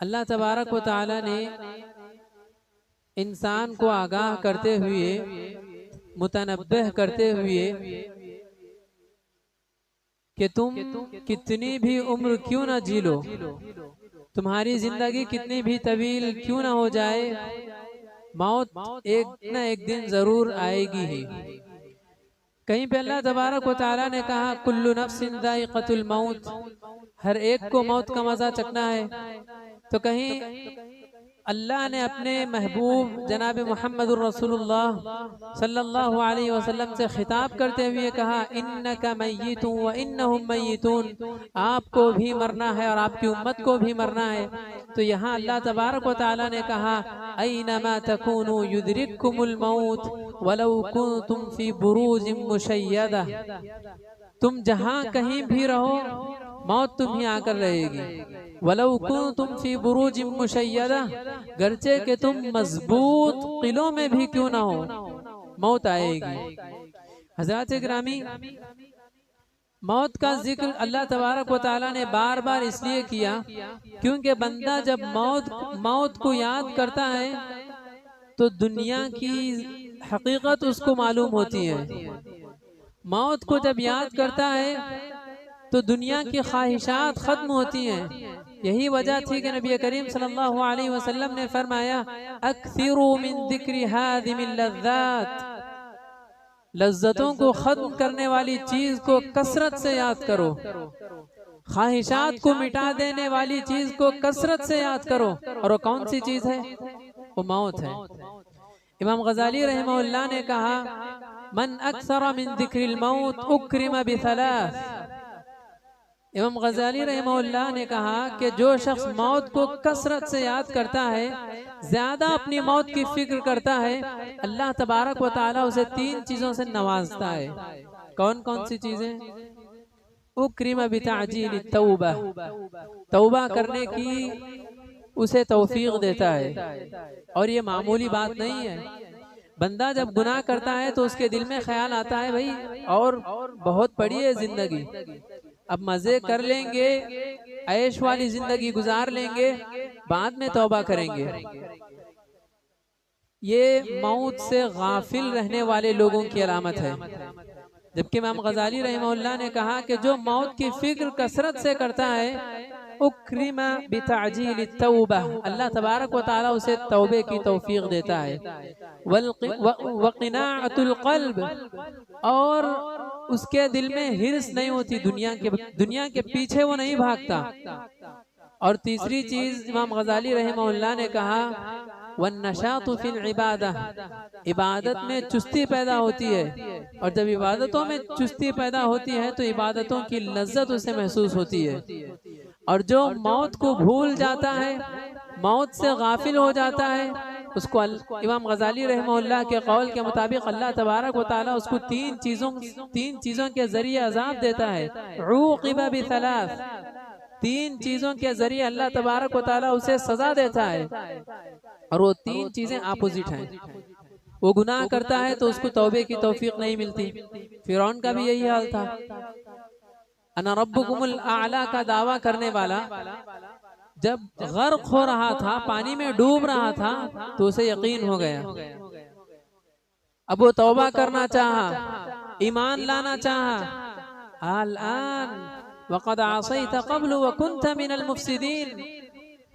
अल्लाह तबारक व तआला ने इंसान को आगाह करते हुए, मुतनब्बह करते हुए कि तुम कितनी भी उम्र क्यों ना जी लो, तुम्हारी जिंदगी कितनी भी तवील क्यों ना हो जाए, मौत एक न एक दिन जरूर आएगी ही। कहीं पे अल्लाह तबारक व तआला ने कहा कुल्लु नफ्सिन ज़ाइक़तुल मौत, हर एक को मौत का मजा चखना है। तो कहीं अल्लाह ने अपने महबूब जनाब मुहम्मदुर रसूलुल्लाह सल्लल्लाहु अलैहि वसल्लम से खिताब करते हुए कहा इन्नका मय्यितुन व इन्नहुम मय्यितून, आपको भी मरना है और आपकी उम्मत को भी मरना है। तो यहाँ अल्लाह तबारक व तआला ने कहा ऐनमा तकूनु युदरिकुमुल मौत वलौ कुंतुम फी बुरूजिम मुशय्यदा, तुम जहाँ कहीं भी रहो मौत तुम्हें आकर रहेगी। वलौ कुंतुम फी बुरूजिम मुशय्यदा, गर्चे के तुम मजबूत किलों में भी क्यों ना हो, मौत आएगी। हज़रात गिरामी, मौत का जिक्र अल्लाह तबारक व तआला ने बार बार इसलिए किया क्योंकि बंदा जब मौत को याद करता है तो दुनिया की हकीकत उसको मालूम होती है। मौत को जब याद करता है तो दुनिया की ख्वाहिशात खत्म होती हैं। यही वजह थी कि नबी करीम सल्लल्लाहु अलैहि वसल्लम ने फरमाया अक्सिरू मिन ज़िक्रि हादिमिल लज़्ज़ात, लज्जतों को खत्म करने वाली चीज को कसरत से याद करो, ख्वाहिशात को मिटा देने वाली चीज को कसरत से याद करो। और वो कौन सी चीज है? वो मौत है। इमाम गजाली रहमहुल्लाह ने कहा मन अक्सर मिन ज़िक्रिल मौत उक्रिम बिसलास। इमाम गजाली रहमहुल्लाह ने कहा कि जो शख्स मौत को कसरत से याद करता है, ज्यादा अपनी मौत की फिक्र करता है, अल्लाह तबारक व तआला उसे तीन चीजों से नवाजता है। कौन कौन सी चीजें? उक्रिम बिताजील तौबा, तौबा करने की उसे तौफीक देता है। और ये मामूली बात नहीं है। बंदा जब गुनाह करता है तो उसके दिल में ख्याल आता है भाई और बहुत बड़ी है जिंदगी, अब मजे कर लेंगे, ऐश वाली जिंदगी गुजार लेंगे, बाद में तौबा करेंगे। ये मौत से गाफिल रहने वाले लोगों की अलामत है। जबकि इमाम गजाली रहमहुल्लाह ने कहा कि जो मौत की फिक्र कसरत से करता है उक्रिमा बिताजील तौबा, अल्लाह तबारक व तआला उसे तौबे की तौफीक देता है। वक़िनाअतुल क़ल्ब, और उसके दिल में हिर्स नहीं होती, दुनिया के पीछे वो नहीं भागता। और तीसरी चीज इमाम गजाली रहमहुल्लाह ने कहा वन्नशातु फिल इबादा, इबादत में चुस्ती पैदा होती है। और जब इबादतों में चुस्ती पैदा होती है तो इबादतों की लज्जत उसे महसूस होती है। और जो मौत को भूल जाता है, मौत से गाफिल हो जाता है, उसको इमाम गजाली रहमहुल्लाह के कौल के मुताबिक अल्लाह तबारक व तआला उसको तीन चीजों के जरिए अजाब देता है। उक़िबा बिसलास, तीन चीजों के जरिए अल्लाह तबारक व तआला उसे सजा देता है। और वो तीन चीजें अपोजिट हैं। वो गुनाह करता है तो उसको तौबे की तौफीक नहीं मिलती। फिरौन का भी यही हाल था। अना रब्बुकुमुल आला का दावा करने वाला जब गर्क हो रहा था, पानी में डूब रहा था, तो उसे यकीन हो गया। अब वो तौबा करना चाहा ईमान लाना चाहा, अल-आन वक़द आसैत क़ब्ल व कुन्त मिनल मुफ़सिदीन।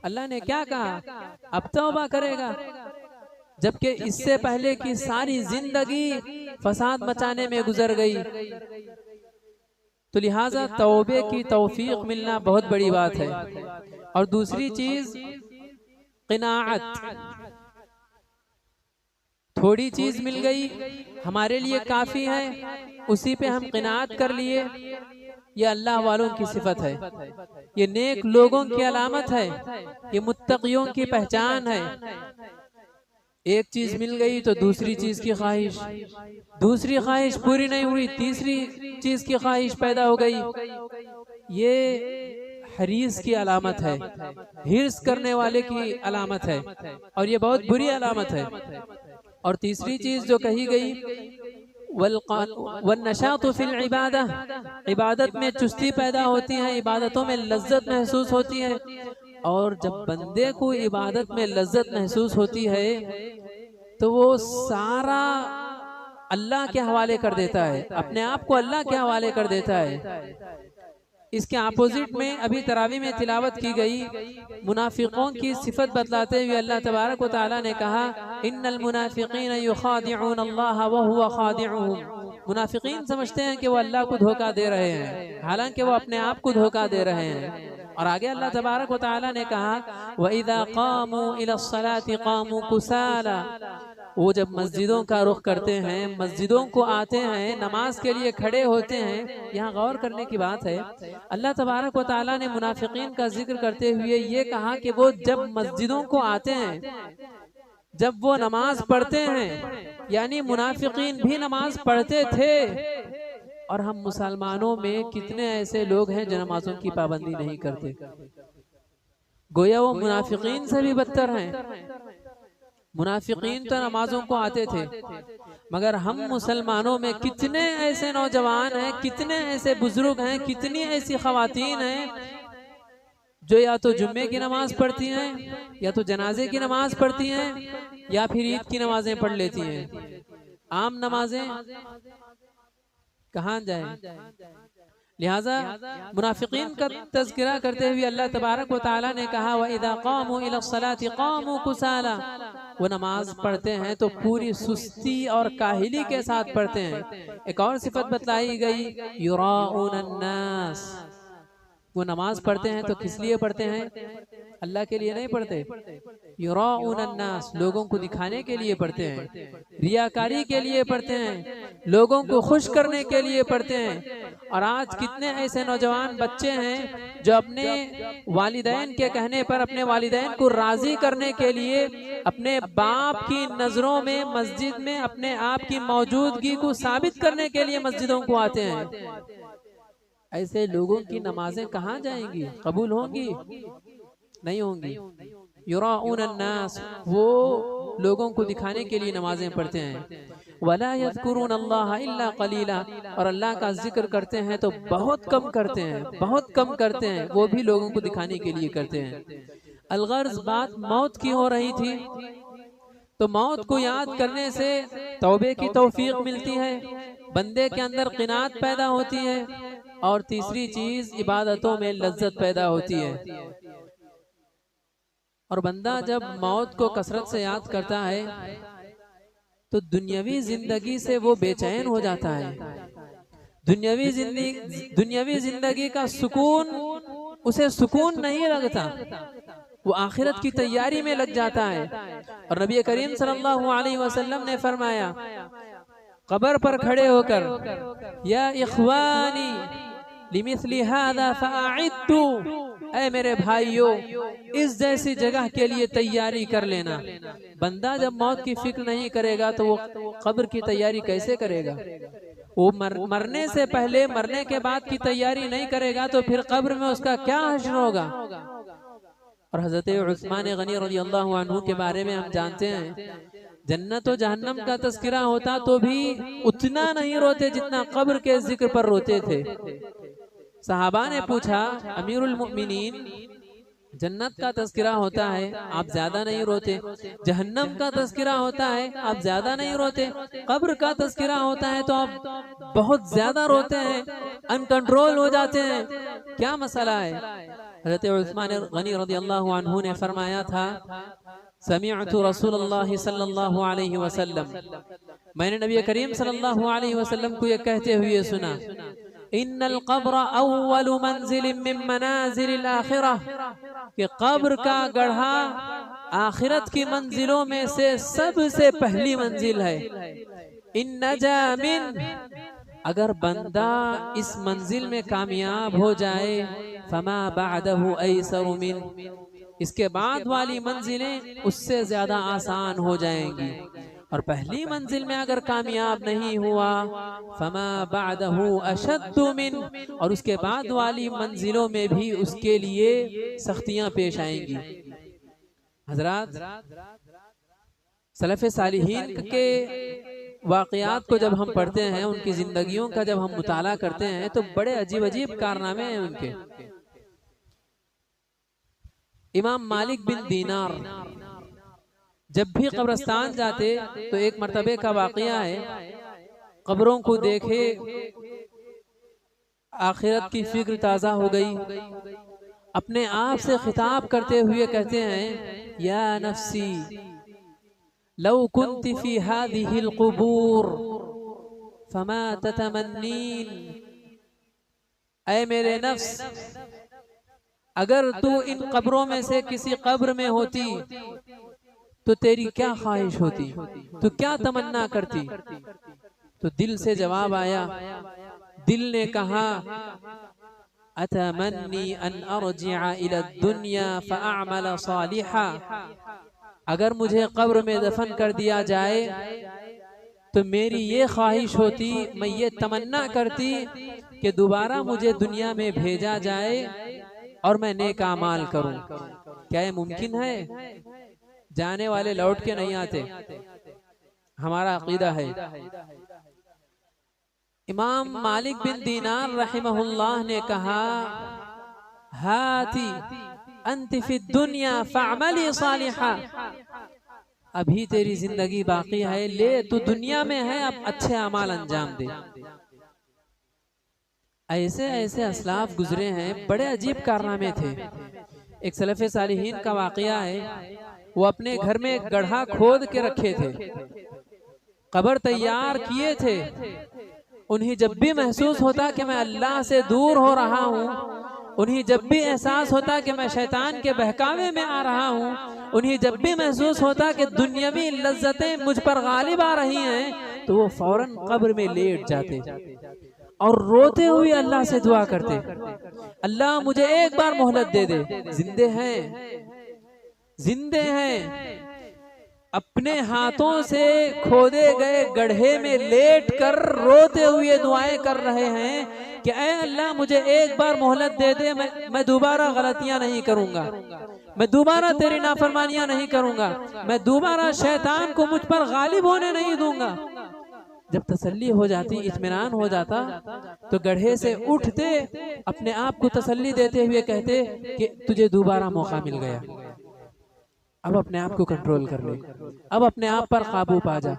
अल्लाह ने क्या कहा, अब तौबा करेगा, जबकि इससे पहले की सारी जिंदगी फसाद मचाने में गुजर गई। तो लिहाजा तौबे की तौफीक मिलना बहुत बड़ी बात है। और दूसरी चीज क़नाअत, थोड़ी चीज मिल गई हमारे लिए काफी है, उसी पे हम क़नाअत कर लिए, ये अल्लाह वालों की सिफत है, ये नेक लोगों की अलामत है, ये मुत्तक़ियों की पहचान है। एक चीज मिल गई तो दूसरी चीज की ख्वाहिश, दूसरी ख्वाहिश पूरी नहीं हुई, तीसरी चीज की ख्वाहिश पैदा हो गई। ये हरीस की अलामत है, हिर्स करने वाले की अलामत है, और ये बहुत बुरी अलामत है। और तीसरी चीज जो कही गई, वन्नशातु फिल इबादा, इबादत में चुस्ती पैदा होती है, इबादतों में लज्जत महसूस होती है। और जब बंदे को इबादत में लज्जत महसूस होती है तो वो सारा अल्लाह के हवाले कर देता है, अपने आप को अल्लाह के हवाले कर देता है। इसके अपोजिट में अभी तरावी में तिलावत की गई मुनाफिकों की सिफत बतलाते हुए अल्लाह तबारक व तआला ने कहा, इन्नल मुनाफिकीन युखादिऊन अल्लाह व हुवा खादिऊहुम। मुनाफिकीन समझते हैं कि वो अल्लाह को धोखा दे रहे हैं, हालांकि वो अपने आप को धोखा दे रहे हैं। और आगे अल्लाह तबारक व तआला ने कहा, व इज़ा क़ामू इलस्सलाति क़ामू कुसाला, वो जब मस्जिदों का रुख करते हैं, मस्जिदों को आते हैं, नमाज के लिए खड़े होते हैं। यहाँ गौर करने की बात है, अल्लाह तबारक व तआला ने मुनाफिकीन का जिक्र करते हुए ये कहा कि वो जब मस्जिदों को आते हैं, जब वो नमाज पढ़ते हैं, यानी मुनाफिकीन भी नमाज पढ़ते थे। और हम मुसलमानों में कितने ऐसे लोग हैं जो नमाजों की पाबंदी नहीं करते, गोया वो मुनाफिकीन से भी बदतर हैं। मुनाफिकीन तो नमाजों को आते थे, मगर हम मुसलमानों में कितने ऐसे नौजवान हैं, कितने ऐसे बुजुर्ग हैं, कितनी ऐसी खवातीन हैं जो या तो जुम्मे की नमाज पढ़ती हैं, या तो जनाजे की नमाज पढ़ती हैं, या फिर ईद की नमाजें पढ़ लेती हैं। आम नमाजें कहाँ जाए। लिहाजा मुनाफिकीन का तज़किरा करते हुए अल्लाह तबारक व तआला ने कहा, व इज़ा क़ामू इलस्सलाति क़ामू कुसाला, वो नमाज पढ़ते हैं तो पूरी सुस्ती और काहिली के साथ पढ़ते हैं। एक और सिफत बतलाई गई, युराऊनन नास, वो नमाज पढ़ते हैं तो किस लिए पढ़ते हैं, अल्लाह के लिए नहीं पढ़ते। युराऊनन नास, लोगों को दिखाने के लिए पढ़ते हैं, रियाकारी के लिए पढ़ते हैं, लोगों को खुश करने के लिए पढ़ते हैं। और आज कितने ऐसे नौजवान बच्चे हैं जो अपने वालिदैन के कहने पर, अपने वालिदैन को राजी करने के लिए, अपने बाप की नजरों में मस्जिद में अपने आप की मौजूदगी को साबित करने के लिए मस्जिदों को आते हैं। ऐसे लोगों की नमाजें कहाँ जाएंगी, कबूल होंगी? नहीं होंगी। युराऊनन नास, वो लोगों को दिखाने के लिए नमाजें पढ़ते हैं। वला यज़कुरून अल्लाह इल्ला क़लीला, और अल्लाह का जिक्र करते हैं तो बहुत कम करते हैं, बहुत कम करते हैं, वो भी लोगों को दिखाने के लिए करते हैं। अलगर्ज बात मौत की हो रही थी, तो मौत को याद करने से तौबे की तौफीक मिलती है, बंदे के अंदर क़नाअत पैदा होती है, और तीसरी चीज इबादतों में लज्जत पैदा होती है। और बंदा जब मौत को कसरत से याद करता है तो दुनियावी जिंदगी से वो बेचैन हो जाता है। दुनियावी जिंदगी का सुकून उसे सुकून नहीं लगता, वो आखिरत की तैयारी में लग जाता है। और नबी करीम सल्लल्लाहु अलैहि वसल्लम ने फरमाया, कब्र पर खड़े होकर, या इख्वानी लिमिस्ली हादा फअइद्दू, ऐ मेरे भाइयों, इस जैसी जगह के लिए तैयारी कर लेना। बंदा जब मौत की फिक्र नहीं करेगा तो वो कब्र की तैयारी कैसे करेगा? वो मरने से पहले, मरने के बाद की तैयारी नहीं करेगा तो फिर कब्र में उसका क्या हश्र होगा? और हजरत उस्मान गनी रज़ियल्लाहु अन्हु के बारे में हम जानते हैं, जन्नत और जहन्नम का तज़किरा होता तो भी उतना नहीं रोते जितना कब्र के जिक्र पर रोते थे। सहाबा ने पूछा, अमीरुल मुमिनीन, जन्नत का तज़किरा होता है, आप ज्यादा नहीं रोते। जहन्नम का तज़किरा होता है, आप ज्यादा नहीं रोते। कब्र का तज़किरा होता है तो आप बहुत ज्यादा रोते हैं, अनकंट्रोल हो जाते हैं। क्या मसला है? हज़रत उस्मान गनी रज़ियल्लाहु अन्हु ने फरमाया था, समीअतु रसूलुल्लाह सल्लल्लाहु अलैहि वसल्लम, मैंने नबी करीम सल्लल्लाहु अलैहि वसल्लम को ये कहते हुए सुना, इन्नल क़ब्र अव्वलु मंज़िलिन मिन मनाज़िलिल आखिरह, कि कब्र का गढ़ा आखिरत की मंजिलों में से सबसे पहली मंजिल है। इन नजा मिन, अगर बंदा इस मंजिल में कामयाब हो जाए, फमा बादहु ऐसरु मिन, इसके बाद वाली मंजिलें उससे ज्यादा आसान हो जाएंगी। और पहली मंजिल में अगर कामयाब नहीं हुआ, फमा बादहु अशद्दु मिन, और उसके बाद वाली मंजिलों में भी उसके लिए सख्तियां पेश आएंगी। हजरात, सलफ़े सालिहीन के वाक़यात को जब हम पढ़ते हैं, उनकी जिंदगियों का जब हम मुताला करते हैं, तो बड़े अजीब अजीब कारनामे हैं उनके। इमाम मालिक बिन दीनार जब भी कब्रिस्तान जाते तो एक मरतबे का वाक़या है, कब्रों को देखे आखिरत की फिक्र ताज़ा हो गई। अपने आप से खिताब करते हुए कहते हैं, या नफ्सी लौ कुन्ति फी हादिहिल क़ुबूर फमा ततमन्नीन, ऐ मेरे नफ्स, अगर तू इन कब्रों में से किसी कब्र में होती तो तेरी क्या ख्वाहिश होती, तो क्या तमन्ना करती? तो दिल से जवाब आया, दिल ने कहा, अतमन्नी अन अर्जिअ इला दुनिया फअअमल सालिहा, अगर मुझे कब्र में दफन कर दिया जाए तो मेरी ये ख्वाहिश होती, मैं ये तमन्ना करती कि दोबारा मुझे दुनिया में भेजा जाए और मैं नेक अमाल करूं। क्या ये मुमकिन है? जाने वाले लौट के नहीं आते, हमारा अकीदा है। इमाम मालिक बिन दीनार रहमहुल्लाह ने कहा, हाती अंति फी दुनिया फअमली सालिहा, अभी तेरी जिंदगी बाकी है, ले तू दुनिया में है, अब अच्छे अमाल अंजाम दे। ऐसे ऐसे असलाफ गुजरे हैं, बड़े अजीब कारनामे थे। एक सलफ़े सालिहीन का वाक़या है, वो अपने घर में एक गड्ढा खोद के रखे थे, कब्र तैयार किए थे। उन्हें जब भी महसूस होता कि मैं अल्लाह से दूर हो रहा हूँ, उन्हें जब भी एहसास होता कि मैं शैतान के बहकावे में आ रहा हूँ, उन्हें जब भी महसूस होता कि दुनियावी लज्जतें मुझ पर गालिब आ रही हैं, तो वो फौरन कब्र में लेट जाते और रोते हुए अल्लाह से दुआ करते, अल्लाह मुझे एक बार मोहलत दे दे, जिंदे हैं, जिंदे हैं। अपने हाथों से खोदे गए गड्ढे में लेट कर रोते हुए दुआएं कर रहे हैं कि ऐ अल्लाह मुझे एक बार मोहलत दे दे, मैं दोबारा गलतियां नहीं करूंगा, मैं दोबारा तेरी नाफरमानियां नहीं करूंगा, मैं दोबारा शैतान को मुझ पर गालिब होने नहीं दूंगा। जब तसल्ली हो जाती, इत्मीनान हो जाता, तो गड्ढे से उठते, अपने आप को तसल्ली देते हुए कहते कि तुझे दोबारा मौका मिल गया, अब अपने आप को कंट्रोल कर ले, अब अपने आप पर काबू पा जा।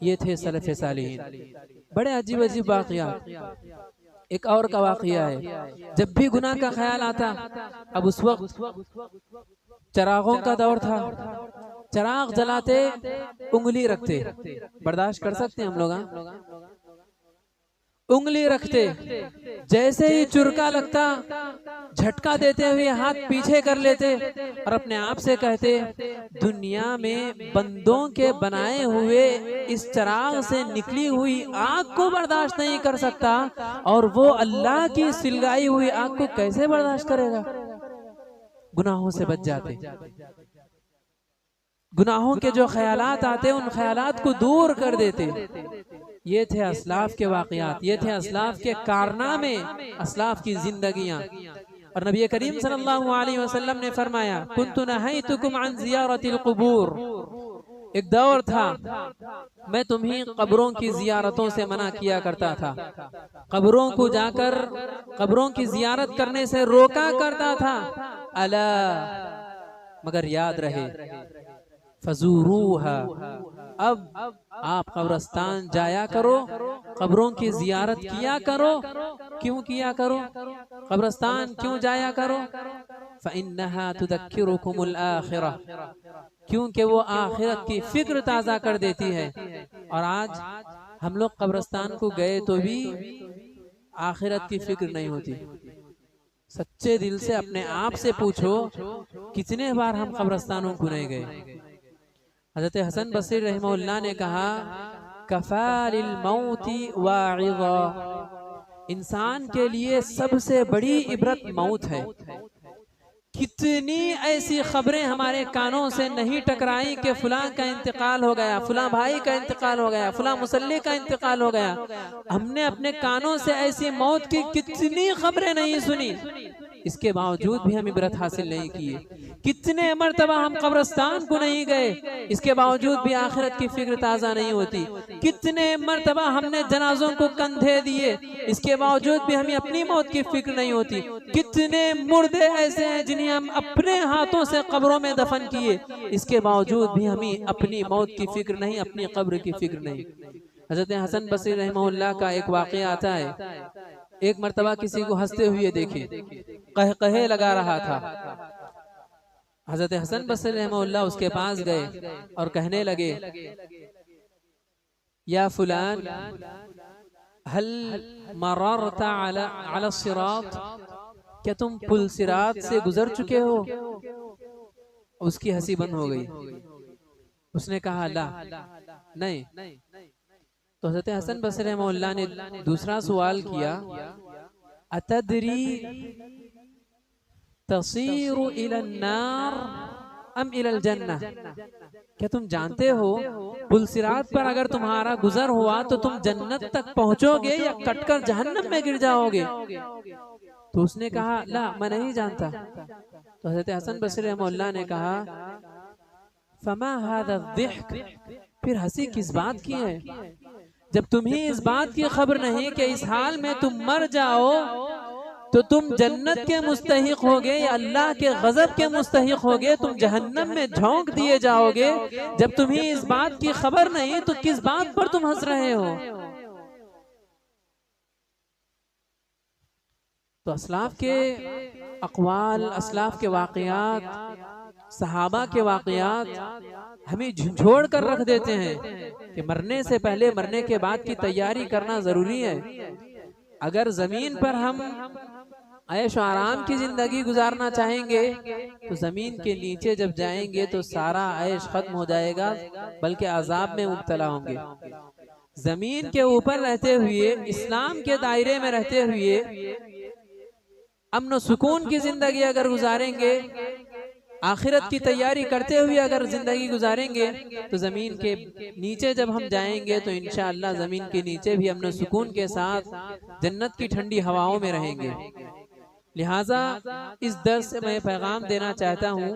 ये थे सलफ़े सालिहीन। बड़े अजीब अजीब वाक़या। एक और का वाक़या है, जब भी गुनाह का ख्याल आता, अब उस वक्त चरागों का दौर था, चराग जलाते, उंगली रखते, बर्दाश्त कर सकते हैं हम लोग, उंगली रखते, जैसे ही चुरका लगता झटका देते हुए हाथ पीछे कर लेते और अपने आप से कहते, दुनिया में बंदों के बनाए हुए इस चराग से निकली हुई आग को बर्दाश्त नहीं कर सकता, और वो अल्लाह की सिलगाई हुई आग को कैसे बर्दाश्त करेगा। गुनाहों से बच जाते, गुनाहों के जो ख्यालात आते उन ख्यालात को दूर कर देते। ये थे असलाफ के वाक़यात, ये थे असलाफ के कारनामे, असलाफ की जिंदगियां। और नबी करीम सल्लल्लाहु अलैहि वसल्लम ने फरमाया, कुन्तु नहैतुकुम अन ज़ियारतिल क़ुबूर, एक दौर था मैं तुम्हें कब्रों की जियारतों से मना किया करता था, कब्रों को जाकर कब्रों की जियारत करने से रोका करता था। अला, मगर याद रहे, फजूरूहा, अब आप कब्रस्तान जाया करो, कब्रों की जियारत किया करो। क्यों किया करो? कब्रस्तान क्यों जाया करो? फ़इन्नहा तुदक्किरुकुमुल आखिरह, क्योंकि वो आखिरत की फिक्र ताज़ा कर देती है। और आज हम लोग कब्रस्तान को गए तो भी आखिरत की फिक्र नहीं होती। सच्चे दिल से अपने आप से पूछो, कितने बार हम कब्रस्तानों को नहीं गए। हज़रत हसन बसरी रहमहुल्लाह ने कहा, कफ़ा लिल मौती वाइज़ा, इंसान के लिए सबसे बड़ी इबरत मौत है। कितनी ऐसी खबरें हमारे कानों से नहीं टकराई कि फलां का इंतकाल हो गया, फलां भाई का इंतकाल हो गया, फलां मुसल्ली का इंतकाल हो गया। हमने अपने कानों से ऐसी मौत की कितनी खबरें नहीं सुनी, इसके बावजूद भी हम इबरत हासिल नहीं किए। कितने मर्तबा हम कब्रस्तान को नहीं गए, इसके बावजूद भी आखिरत की फिक्र ताज़ा नहीं होती। कितने मर्तबा हमने जनाजों को कंधे दिए, इसके बावजूद भी हमें अपनी मौत की फिक्र नहीं होती। कितने मुर्दे ऐसे हैं जिन्हें हम अपने हाथों से कब्रों में दफन किए, इसके बावजूद भी हमें अपनी मौत की फिक्र नहीं, अपनी कब्र की फिक्र नहीं। हज़रत हसन बसरी रहमहुल्लाह का एक वाक़या आता है। एक मर्तबा किसी को हंसते हुए देखे, कहकहे लगा रहा था। हज़रत हसन बसरी रहमहुल्लाह उसके पास गए और कहने लगे, या फुलान हल मररता अला सिरात, क्या तुम पुल सिरात से गुजर चुके हो? उसकी हंसी बंद हो गई। उसने कहा ला, नहीं। तो हज़रत हसन बसरी रहमहुल्लाह ने दूसरा सवाल किया, अतदरी तसीरु इलन नार अम इलल जन्नह, क्या तुम जानते हो पुलसिरात पर अगर तुम्हारा गुजर हुआ तो तुम जन्नत तक पहुंचोगे या कटकर जहन्नम में गिर जाओगे? तो उसने कहा ला, मैं नहीं जानता। तो हज़रत हसन बसरी रहमहुल्लाह ने कहा, फमा हादा ज़िह्क, फिर हंसी किस बात की है? जब तुम्हें इस बात की खबर नहीं कि इस हाल में तुम मर जाओ तो तुम जन्नत के मुस्तहिक होगे या अल्लाह के गजब के मुस्तहिक होगे, तुम जहन्नम में झोंक दिए जाओगे। जब तुम्हें इस बात की खबर नहीं तो किस बात पर तुम हंस रहे हो? तो असलाफ के अक़वाल, असलाफ के वाक़यात, सहाबा के वाक़यात हमें झंझोड़ कर रख देते हैं कि मरने से पहले, मरने के बाद की तैयारी करना ज़रूरी है। अगर ज़मीन पर हम ऐश आराम की ज़िंदगी गुजारना चाहेंगे तो ज़मीन के नीचे जब जाएंगे तो सारा ऐश ख़त्म हो जाएगा, बल्कि अज़ाब में मुब्तला होंगे। ज़मीन के ऊपर रहते हुए, इस्लाम के दायरे में रहते हुए, अमन सुकून की ज़िंदगी अगर गुजारेंगे, आखिरत की तैयारी करते हुए अगर ज़िंदगी गुजारेंगे तो ज़मीन के नीचे जब हम जाएंगे तो इंशाअल्लाह ज़मीन के नीचे भी अमन सुकून के साथ जन्नत की ठंडी हवाओं में रहेंगे। लिहाजा इस दर्स से मैं पैगाम देना चाहता हूँ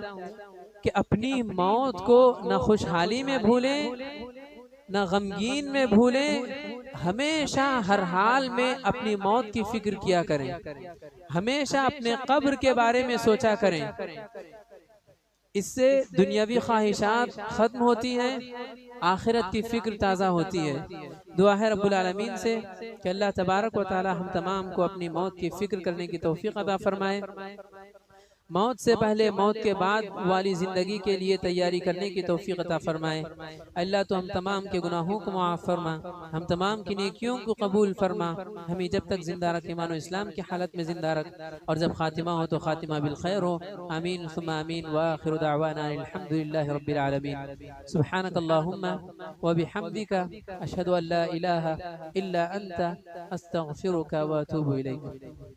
कि अपनी मौत को न खुशहाली में भूलें, न गमगीन में भूलें। हमेशा हर हाल में अपनी मौत की फिक्र किया करें, हमेशा अपने कब्र के बारे में सोचा करें। इससे दुनियावी ख्वाहिशात ख़त्म होती हैं, आखिरत की फ़िक्र ताज़ा होती है। दुआ है रब्बुल आलमीन से कि अल्लाह तबारक व तआला हम तमाम को अपनी मौत की फ़िक्र करने की तौफ़ीक़ अता फ़रमाए। मौत से पहले, मौत के बाद वाली ज़िंदगी के लिए तैयारी करने की तौफ़ीक़ अता फ़रमाए। अल्लाह तो हम तमाम के गुनाहों को माफ़ फरमा, हम तमाम की नेकियों को कबूल फरमा। हमें जब तक ज़िंदा रख, ईमान और इस्लाम की हालत में ज़िंदा रख, और जब ख़ातिमा हो तो ख़ातिमा बिल खैर हो। आमीन सुम्मा आमीन। व आखिरु दाअवाना अल्हम्दुलिल्लाहि रब्बिल आलमीन। सुब्हानकल्लाहुम्मा व बिहम्दिका अशहदु अन ला इलाहा इल्ला अंता अस्तगफिरुका व अतूबु इलैक।